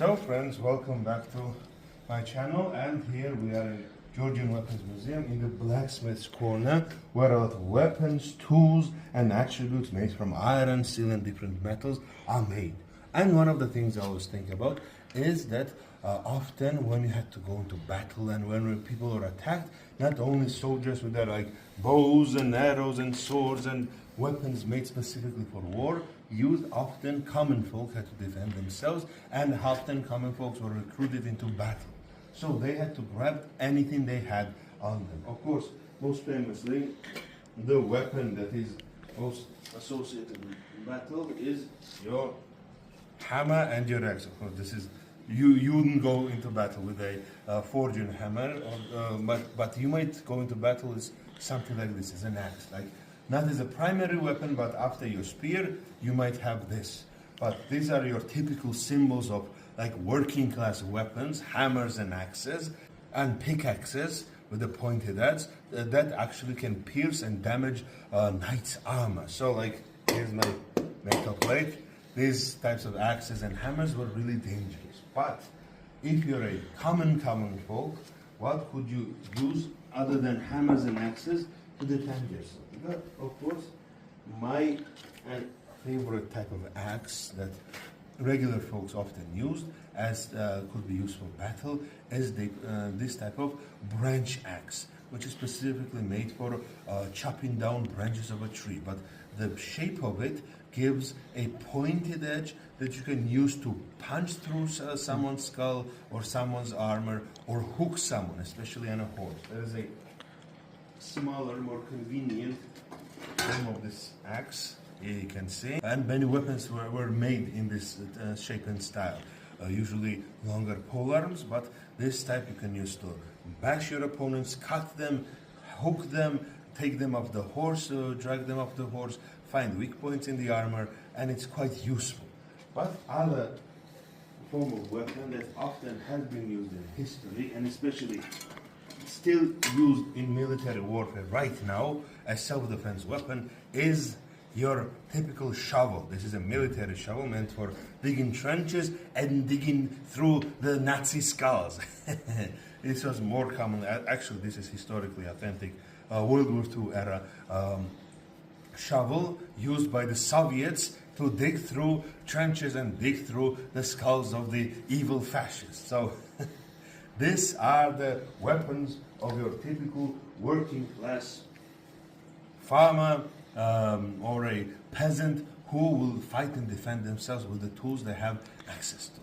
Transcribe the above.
So friends, welcome back to my channel, and here we are in Georgian Weapons Museum in the blacksmith's corner, where a lot of weapons, tools and attributes made from iron, steel and different metals are made. And one of the things I always think about is that often when you had to go into battle and when people are attacked, not only soldiers with their bows and arrows and swords and weapons made specifically for war, used often common folk had to defend themselves, and often common folks were recruited into battle. So they had to grab anything they had on them. Of course, most famously, the weapon that is most associated with battle is your hammer and your axe. Of course, this is you wouldn't go into battle with a forging hammer, but you might go into battle with something like this, is an axe. Not as a primary weapon, but after your spear, you might have this. But these are your typical symbols of working class weapons, hammers and axes, and pickaxes with the pointed edge that actually can pierce and damage knight's armor. So here's my metal plate. These types of axes and hammers were really dangerous. But if you're a common folk, what could you use other than hammers and axes to defend yourself? Of course, my favorite type of axe that regular folks often used, as could be used for battle, is this type of branch axe, which is specifically made for chopping down branches of a tree. But the shape of it gives a pointed edge that you can use to punch through someone's skull or someone's armor, or hook someone, especially on a horse. There is a smaller, more convenient form of this axe, here you can see. And many weapons were made in this shape and style. Usually longer pole arms, but this type you can use to bash your opponents, cut them, hook them, take them off the horse, drag them off the horse, find weak points in the armor, and it's quite useful. But other form of weapon that often has been used in history, and especially still used in military warfare right now as self-defense weapon, is your typical shovel. This is a military shovel meant for digging trenches and digging through the Nazi skulls. This was more common, actually this is historically authentic, World War II era shovel used by the Soviets to dig through trenches and dig through the skulls of the evil fascists. So these are the weapons of your typical working class farmer or a peasant who will fight and defend themselves with the tools they have access to.